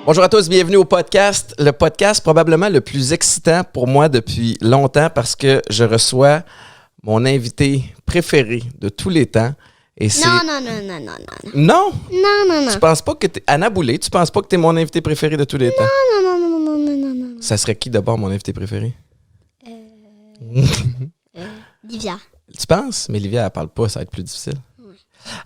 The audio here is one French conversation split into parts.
Bonjour à tous, bienvenue au podcast. Le podcast probablement le plus excitant pour moi depuis longtemps parce que je reçois mon invité préféré de tous les temps. Et c'est... Non. Non? Non. Tu penses pas que t'es... Anna Boulay, tu penses pas que t'es mon invité préféré de tous les temps? Non. Ça serait qui d'abord mon invité préféré? Livia. Tu penses? Mais Livia, elle parle pas, ça va être plus difficile. Oui.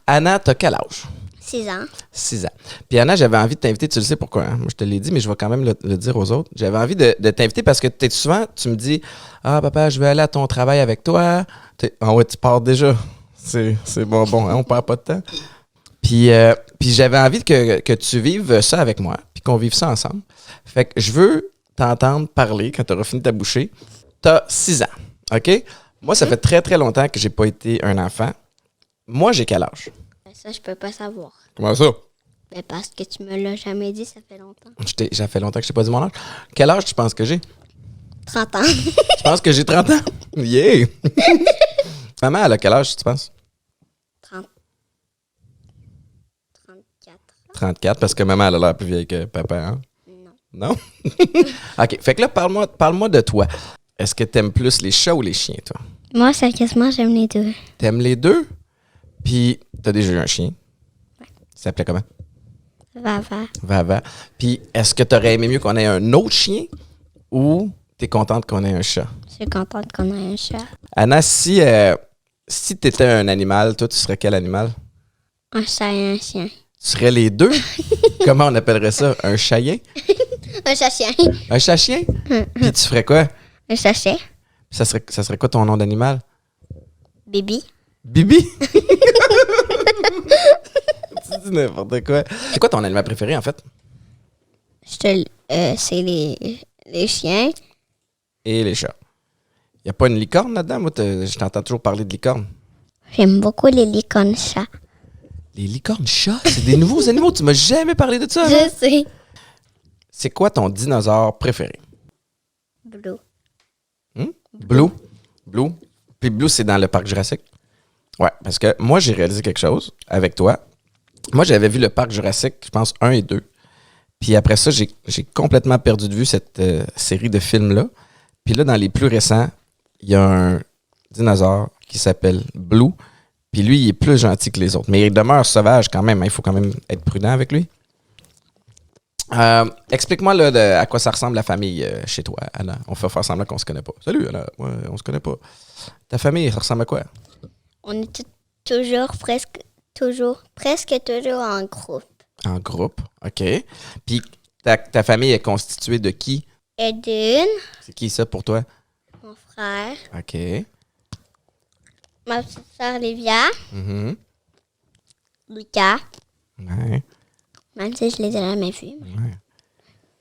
Anna, t'as quel âge? 6 ans. 6 ans. Puis Anna, j'avais envie de t'inviter, tu le sais pourquoi, hein? Moi je te l'ai dit, mais je vais quand même le dire aux autres. J'avais envie de t'inviter parce que souvent, tu me dis « Ah papa, je vais aller à ton travail avec toi. » Ah ouais, tu pars déjà. C'est bon, hein? On perd pas de temps. Puis j'avais envie que tu vives ça avec moi, puis qu'on vive ça ensemble. Fait que je veux t'entendre parler quand tu auras fini ta bouchée. T'as 6 ans, OK? Moi, ça fait très, très longtemps que j'ai pas été un enfant. Moi, j'ai quel âge? Ça, je peux pas savoir. Comment ça? Mais parce que tu me l'as jamais dit, ça fait longtemps. Ça fait longtemps que je t'ai pas dit mon âge. Quel âge tu penses que j'ai? 30 ans. Tu penses que j'ai 30 ans? Yeah! Maman, elle a quel âge, tu penses? 34 ans. 34, parce que maman, elle a l'air plus vieille que papa, hein? Non. Non? OK. Fait que là, parle-moi de toi. Est-ce que t'aimes plus les chats ou les chiens, toi? Moi, sérieusement, j'aime les deux. T'aimes les deux? Puis, t'as déjà eu un chien? Ouais. Il s'appelait comment? Vava. Vava. Puis, est-ce que t'aurais aimé mieux qu'on ait un autre chien ou t'es contente qu'on ait un chat? Je suis contente qu'on ait un chat. Anna, si t'étais un animal, toi, tu serais quel animal? Un chat et un chien. Tu serais les deux? Comment on appellerait ça? Un chien? Un chat-chien. Un chat-chien? Puis tu ferais quoi? Un chat-chien. Ça serait quoi ton nom d'animal? Bibi. Bibi? Tu dis n'importe quoi. C'est quoi ton animal préféré, en fait? C'est les chiens. Et les chats. Y a pas une licorne là-dedans? Moi, je t'entends toujours parler de licorne. J'aime beaucoup les licornes chats. Les licornes chats? C'est des nouveaux animaux? Tu m'as jamais parlé de ça, hein? Je sais. C'est quoi ton dinosaure préféré? Blue. Blue. Blue. Puis Blue, c'est dans le parc Jurassique. Ouais, parce que moi, j'ai réalisé quelque chose avec toi. Moi, j'avais vu le parc Jurassique, je pense, 1 et 2. Puis après ça, j'ai complètement perdu de vue cette série de films-là. Puis là, dans les plus récents, il y a un dinosaure qui s'appelle Blue. Puis lui, il est plus gentil que les autres. Mais il demeure sauvage quand même. Hein. Il faut quand même être prudent avec lui. Explique-moi là, à quoi ça ressemble la famille chez toi, Anna. On fait faire semblant qu'on se connaît pas. Salut, Anna. Ouais, on se connaît pas. Ta famille, ça ressemble à quoi? On est presque toujours en groupe. En groupe, OK. Puis ta famille est constituée de qui? Eden, C'est qui ça pour toi? mon frère, OK. ma petite sœur Livia, Mhm. Lucas, Ouais. même si je les ai jamais vus.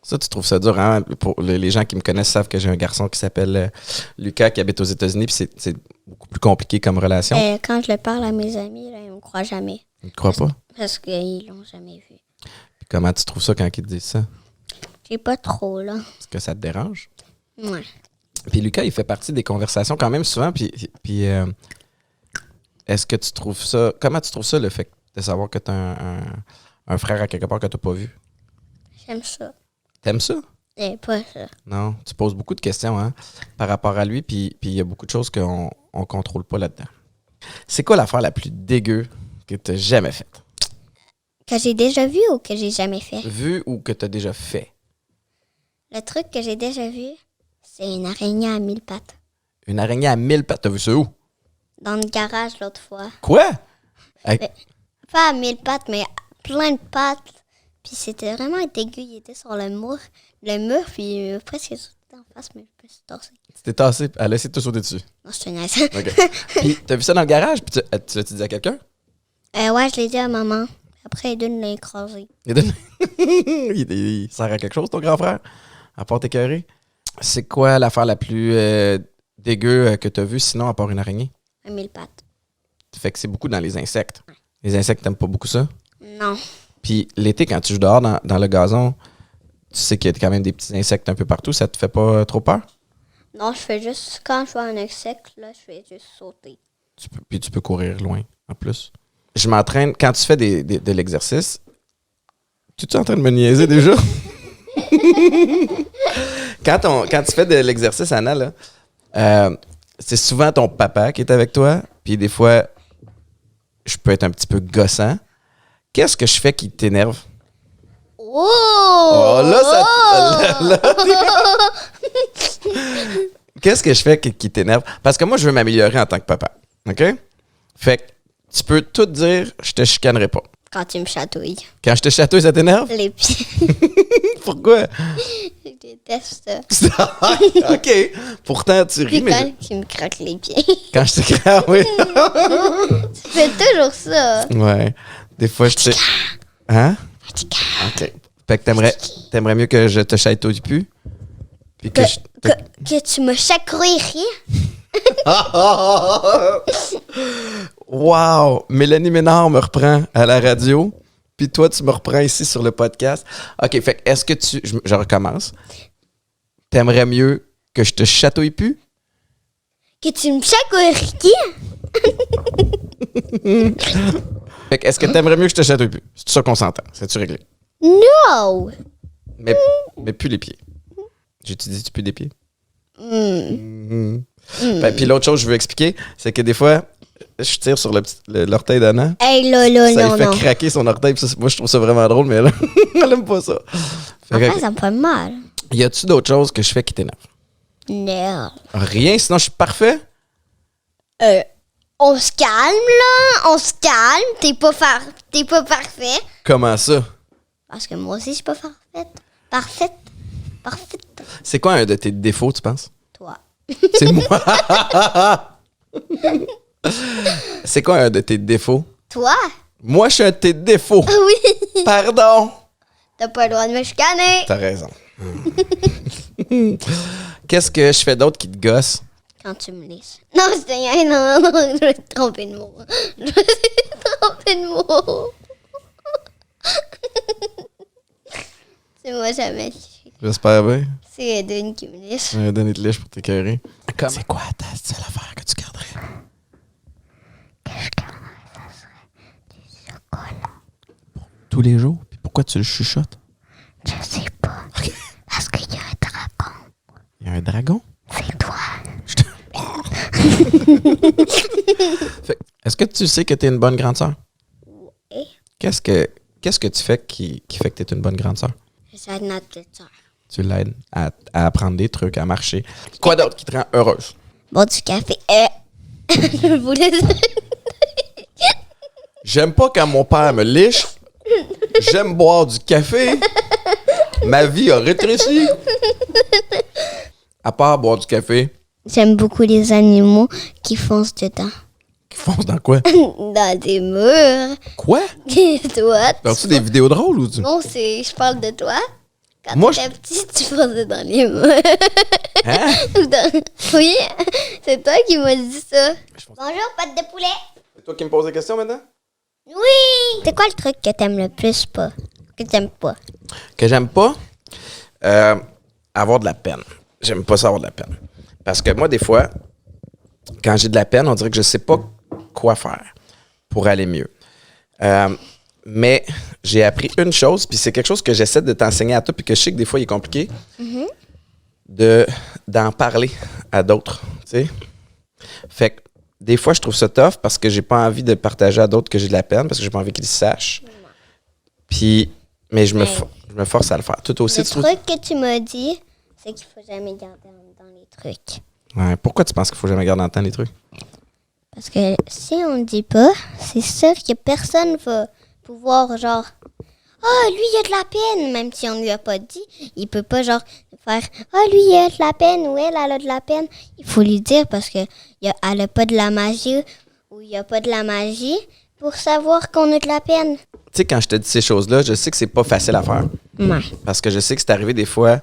Ça, tu trouves ça dur, hein? Pour les gens qui me connaissent savent que j'ai un garçon qui s'appelle Lucas qui habite aux États-Unis, puis c'est beaucoup plus compliqué comme relation. Quand je le parle à mes amis, là, ils me croient jamais. Tu ne crois pas? Parce qu'ils l'ont jamais vu. Puis comment tu trouves ça quand ils te disent ça? J'ai pas trop, là. Est-ce que ça te dérange? Ouais. Puis Lucas, il fait partie des conversations quand même souvent. Puis est-ce que tu trouves ça... Comment tu trouves ça, le fait de savoir que tu as un frère à quelque part que tu n'as pas vu? J'aime ça. T'aimes ça? Et pas ça. Non, tu poses beaucoup de questions hein, par rapport à lui, puis il y a beaucoup de choses qu'on ne contrôle pas là-dedans. C'est quoi l'affaire la plus dégueu que tu as jamais faite? Que j'ai déjà vu ou que j'ai jamais fait? Vu ou que tu as déjà fait? Le truc que j'ai déjà vu, c'est une araignée à 1000 pattes. Une araignée à 1000 pattes, t'as vu ça où? Dans le garage l'autre fois. Quoi? Pas à 1000 pattes, mais plein de pattes. Puis c'était vraiment dégueu. Il était sur le mur, puis presque sauté en face, mais je me suis torsé. Tu t'es tassé, elle a essayé de te sauter dessus. Non, je te niaise. OK. Puis t'as vu ça dans le garage, puis tu l'as dit à quelqu'un? Ouais, je l'ai dit à maman. Après, Eden l'a écrasé. Il sert à quelque chose, ton grand frère? À part t'écœurer? C'est quoi l'affaire la plus dégueu que tu as vue, sinon, à part une araignée? À 1000 pattes. Fait que c'est beaucoup dans les insectes. Les insectes, t'aimes pas beaucoup ça? Non. Puis l'été, quand tu joues dehors dans le gazon, tu sais qu'il y a quand même des petits insectes un peu partout. Ça te fait pas trop peur? Non, je fais juste... Quand je vois un insecte, là, je fais juste sauter. Puis tu peux courir loin, en plus. Je m'entraîne... Quand tu fais de l'exercice, tu es en train de me niaiser déjà? Quand tu fais de l'exercice anal, là, c'est souvent ton papa qui est avec toi, puis des fois, je peux être un petit peu gossant. Qu'est-ce que je fais qui t'énerve? Oh! Là, qu'est-ce que je fais qui t'énerve? Parce que moi, je veux m'améliorer en tant que papa. OK? Fait que tu peux tout dire, je te chicanerai pas. Quand tu me chatouilles. Quand je te chatouille, ça t'énerve? Les pieds. Pourquoi? Je déteste ça. OK. Pourtant, tu ris, Puis mais... quand tu me craques les pieds. Quand je te craque, oui. Tu fais toujours ça. Ouais. Des fois, je te... Hein? OK. Fait que t'aimerais mieux que je te chatouille plus? Puis que je... Que tu me chatouillerais. Wow! Mélanie Ménard me reprend à la radio, puis toi, tu me reprends ici sur le podcast. OK, fait que est-ce que tu... Je recommence. T'aimerais mieux que je te chatouille plus? Que tu me chatouillerais. Fait que est-ce que t'aimerais mieux que je te chatouille plus? C'est ça qu'on s'entend. C'est-tu réglé? No! Mais plus les pieds. J'ai-tu dit tu plus des pieds? Ben, puis l'autre chose que je veux expliquer, c'est que des fois, je tire sur l'orteil d'Anna. Hey, Ça non, lui fait non. craquer son orteil. Puis ça, moi, je trouve ça vraiment drôle, mais elle, elle aime pas ça. Fait que, Après, ça me fait mal. y a-tu d'autres choses que je fais qui t'énervent? Non. Rien, sinon je suis parfait? On se calme, là. On se calme. T'es pas parfait. Comment ça? Parce que moi aussi, je suis pas parfaite. Parfaite. C'est quoi un de tes défauts, tu penses? Toi. C'est moi. C'est quoi un de tes défauts? Toi? Moi, je suis un de tes défauts. Oui. Pardon. T'as pas le droit de me chicaner. T'as raison. Qu'est-ce que je fais d'autre qui te gosse? Quand tu me laisses. Non, non, je vais te tromper de mot. C'est moi jamais. J'espère bien. C'est Edwin qui me laisse. Donner de lèche pour t'écœurer. C'est quoi ta seule affaire que tu garderais? Que je garderais, ça serait du chocolat. Tous les jours? Puis pourquoi tu le chuchotes? Je sais pas. OK. Parce qu'il y a un dragon. Il y a un dragon? C'est toi. Est-ce que tu sais que tu es une bonne grande sœur? Oui. Qu'est-ce que tu fais qui fait que tu es une bonne grande sœur? J'essaie de notre petite soeur. Tu l'aides à apprendre des trucs, à marcher. Quoi d'autre qui te rend heureuse? Bon, du café. Je voulais dire. J'aime pas quand mon père me liche. J'aime boire du café. Ma vie a rétréci. À part boire du café. J'aime beaucoup les animaux qui foncent dedans. Qui fonce dans quoi? Dans des murs. Quoi? Et toi, Parles-tu des vidéos drôles ou tu? non, je parle de toi. Quand Moi, t'étais petit, tu fonçais dans les murs. Hein? Oui, c'est toi qui m'as dit ça. Bonjour, pâte de poulet. C'est toi qui me poses des questions maintenant? Oui! C'est quoi le truc que t'aimes le plus pas? Que t'aimes pas? Que j'aime pas? Avoir de la peine. J'aime pas ça avoir de la peine. Parce que moi, des fois, quand j'ai de la peine, on dirait que je sais pas quoi faire pour aller mieux. Mais j'ai appris une chose, puis c'est quelque chose que j'essaie de t'enseigner à toi, puis que je sais que des fois, il est compliqué, d'en parler à d'autres, tu sais. Fait que des fois, je trouve ça tough parce que j'ai pas envie de partager à d'autres que j'ai de la peine, parce que j'ai pas envie qu'ils le sachent. Puis, mais je me force à le faire. Toi aussi, Le tu trouves... truc que tu m'as dit, c'est qu'il faut jamais garder dans les trucs. Ouais, pourquoi tu penses qu'il faut jamais garder en temps les trucs? Parce que si on ne dit pas, c'est sûr que personne va pouvoir genre lui il a de la peine, même si on lui a pas dit, il peut pas genre faire lui il a de la peine ou elle a de la peine. Il faut lui dire parce que elle a pas de la magie ou il y a pas de la magie pour savoir qu'on a de la peine. Tu sais, quand je te dis ces choses-là, je sais que c'est pas facile à faire. Ouais, Parce que je sais que c'est arrivé des fois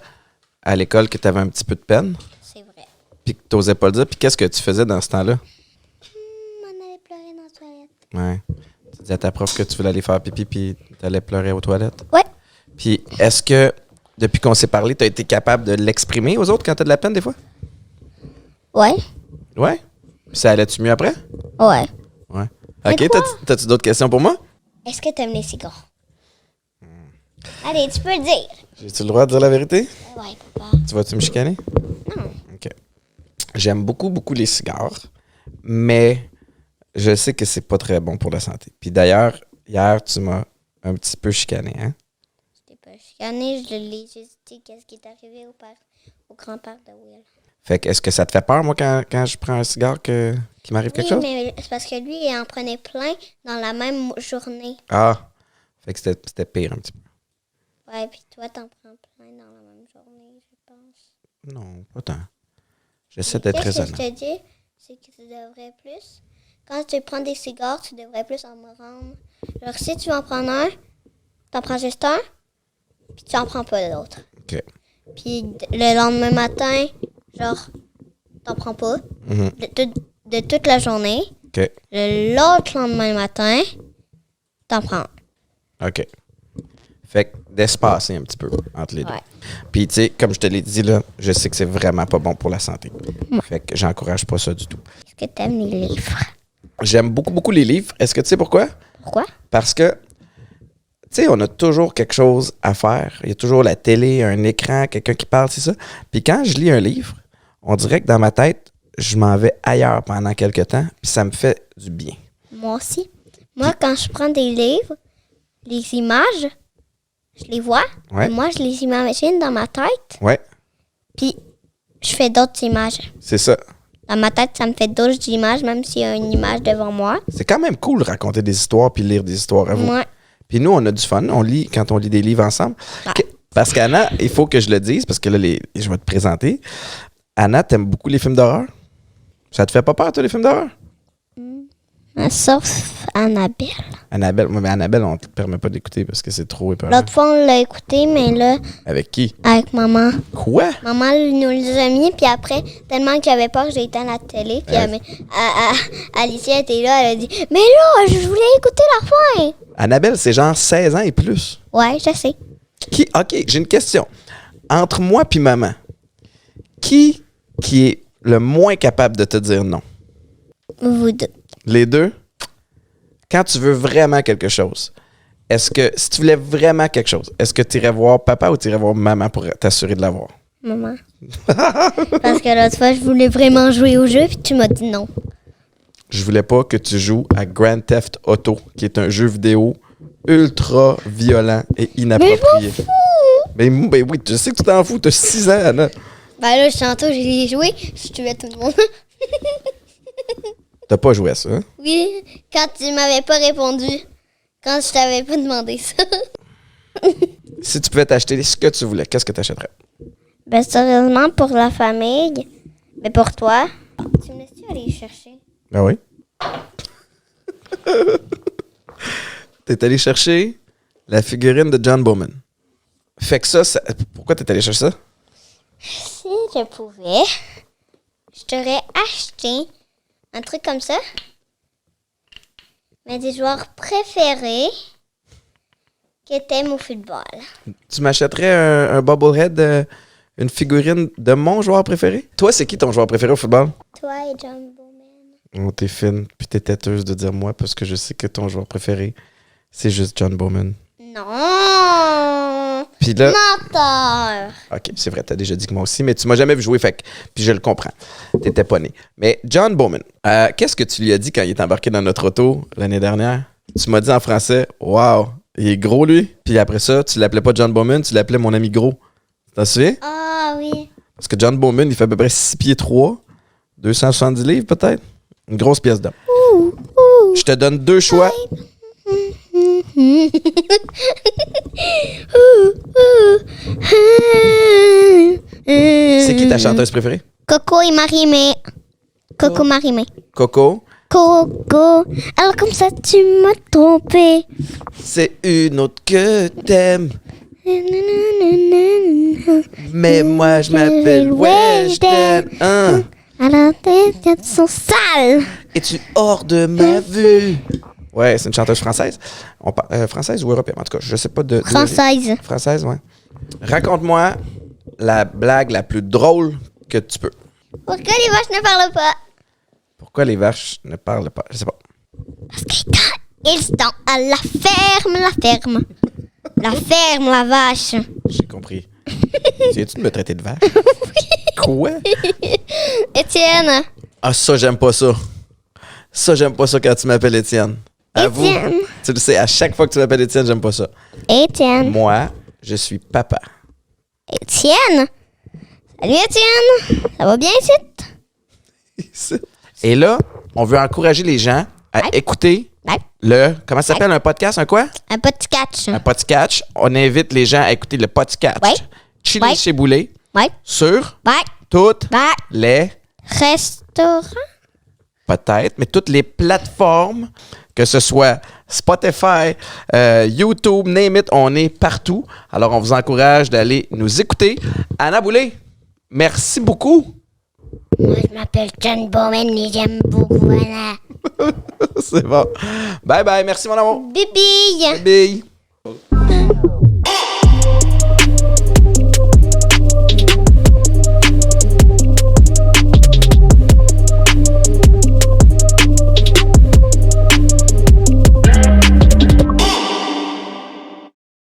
à l'école que tu avais un petit peu de peine, c'est vrai. puis que tu n'osais pas le dire. Puis qu'est-ce que tu faisais dans ce temps-là? On allait pleurer dans la toilette. Ouais. Tu disais à ta prof que tu voulais aller faire pipi, puis tu allais pleurer aux toilettes. Ouais. Puis est-ce que, depuis qu'on s'est parlé, tu as été capable de l'exprimer aux autres quand tu as de la peine des fois? Ouais. Ouais. Puis ça allait-tu mieux après? Ouais. Ouais. Mais OK, quoi? t'as-tu d'autres questions pour moi? Est-ce que t'aimes les cigares? Allez, tu peux le dire. J'ai-tu le droit de dire la vérité? Ouais, papa. Tu vas-tu me chicaner? Non. OK. J'aime beaucoup, beaucoup les cigares, mais je sais que c'est pas très bon pour la santé. Puis d'ailleurs, hier, tu m'as un petit peu chicané, hein? Je t'ai pas chicané, je l'ai juste dit qu'est-ce qui est arrivé au grand-père de Will. Fait que est-ce que ça te fait peur, moi, quand je prends un cigare qu'il m'arrive quelque chose? Oui, mais c'est parce que lui, il en prenait plein dans la même journée. Ah! Fait que c'était pire un petit peu. Ouais, puis toi, t'en prends plein dans la même journée, je pense. Non, pas tant. J'essaie d'être Qu'est-ce que raisonnable. je te dis, c'est que tu devrais plus... Quand tu prends des cigares, tu devrais plus en me rendre. Genre, si tu veux en prendre un, t'en prends juste un, puis tu en prends pas l'autre. OK. Puis le lendemain matin, genre, t'en prends pas Mhm. de toute la journée. OK. L'autre lendemain matin, t'en prends un. OK. Fait que d'espacer un petit peu entre les deux. Ouais. Puis, tu sais, comme je te l'ai dit, là, je sais que c'est vraiment pas bon pour la santé. Fait que j'encourage pas ça du tout. Est-ce que t'aimes les livres? J'aime beaucoup, beaucoup les livres. Est-ce que tu sais pourquoi? Pourquoi? Parce que, tu sais, on a toujours quelque chose à faire. Il y a toujours la télé, un écran, quelqu'un qui parle, c'est ça. Puis quand je lis un livre, on dirait que dans ma tête, je m'en vais ailleurs pendant quelques temps, puis ça me fait du bien. Moi aussi. Moi, quand je prends des livres, les images, je les vois. Ouais. Et moi, je les imagine dans ma tête. Ouais, Puis, je fais d'autres images. c'est ça. Dans ma tête, ça me fait d'autres images, même s'il y a une image devant moi. C'est quand même cool de raconter des histoires puis lire des histoires à vous. Moi, Puis nous, on a du fun. On lit quand on lit des livres ensemble. Ouais. Parce qu'Anna, il faut que je le dise, parce que là, je vais te présenter. Anna, t'aimes beaucoup les films d'horreur? Ça te fait pas peur, toi, les films d'horreur? sauf Annabelle. Annabelle, mais Annabelle, on te permet pas d'écouter parce que c'est trop épeurant. L'autre fois, on l'a écouté, mais là, Avec qui? avec maman. Quoi? Maman nous les a mis, puis après, tellement que j'avais peur, j'ai éteint la télé. Puis Alicia était là, elle a dit « Mais là, je voulais écouter la fin! Annabelle, c'est genre 16 ans et plus. » Ouais, je sais. OK, j'ai une question. Entre moi puis maman, qui est le moins capable de te dire non? Vous deux. Les deux? Quand tu veux vraiment quelque chose, est-ce que, si tu voulais vraiment quelque chose, est-ce que tu irais voir papa ou tu irais voir maman pour t'assurer de l'avoir? Maman. Parce que l'autre fois, je voulais vraiment jouer au jeu, puis tu m'as dit non. Je voulais pas que tu joues à Grand Theft Auto, qui est un jeu vidéo ultra violent et inapproprié. Ben oui, je sais que tu t'en fous, t'as 6 ans, Anna. Ben là, tantôt, j'ai joué, je tuais tout le monde. T'as pas joué à ça, hein? Oui, quand tu m'avais pas répondu. Quand je t'avais pas demandé ça. Si tu pouvais t'acheter ce que tu voulais, qu'est-ce que tu achèterais? Ben, sérieusement, pour la famille, mais pour toi, tu me laisses-tu aller chercher? Ben oui. T'es allé chercher la figurine de John Bowman. Fait que ça, pourquoi t'es allé chercher ça? Si je pouvais, je t'aurais acheté un truc comme ça. Mais des joueurs préférés que t'aimes au football. Tu m'achèterais un bobblehead, une figurine de mon joueur préféré? Toi, c'est qui ton joueur préféré au football? Toi et John Bowman. Oh, t'es fine, puis t'es têteuse de dire moi, parce que je sais que ton joueur préféré, c'est juste John Bowman. Non! Puis là... Menteur! OK, c'est vrai, t'as déjà dit que moi aussi, mais tu m'as jamais vu jouer, fait que... Puis je le comprends. T'étais pas né. Mais John Bowman, qu'est-ce que tu lui as dit quand il est embarqué dans notre auto l'année dernière? Tu m'as dit en français, « Wow, il est gros, lui. » Puis après ça, tu l'appelais pas John Bowman, tu l'appelais mon ami gros. T'en souviens? Ah oui. Parce que John Bowman, il fait à peu près 6 pieds 3, 270 livres peut-être. Une grosse pièce d'homme. Je te donne 2 choix. C'est qui ta chanteuse préférée? Coco et Marie-Mé. Coco Marie-Mé. Coco. Coco, alors comme ça tu m'as trompé. C'est une autre que t'aimes. Mais moi, je m'appelle Weshden. Hein? Alors tes têtes sont sales. Es-tu hors de ma vue? Ouais, c'est une chanteuse française. Française ou européenne? En tout cas, je sais pas de... Française. Française, ouais. Raconte-moi la blague la plus drôle que tu peux. Pourquoi les vaches ne parlent pas? Pourquoi les vaches ne parlent pas? Je sais pas. Parce qu'ils sont à la ferme. La ferme, la vache. J'ai compris. Viens-tu de me traiter de vache? Quoi? Étienne. Ah, ça, j'aime pas ça. Ça, j'aime pas ça quand tu m'appelles Étienne. Avoue, Étienne. tu le sais, à chaque fois que tu m'appelles Étienne, j'aime pas ça. Étienne. Moi, je suis papa. Étienne. Salut Étienne. Ça va bien ici? Et là, on veut encourager les gens à Ouais. écouter Ouais. le... Comment ça s'appelle, un podcast? Un quoi? Un petit catch. Un podcast. On invite les gens à écouter le podcast. Ouais. Chili Ouais. chez Boulet Ouais. sur Ouais. toutes Ouais. les... Restaurant. Peut-être, mais toutes les plateformes, que ce soit Spotify, YouTube, name it, on est partout. Alors, on vous encourage d'aller nous écouter. Anna Boulet, merci beaucoup. Moi, je m'appelle John Bowman et j'aime beaucoup Anna. C'est bon. Bye bye, merci mon amour. Bibi. Bye.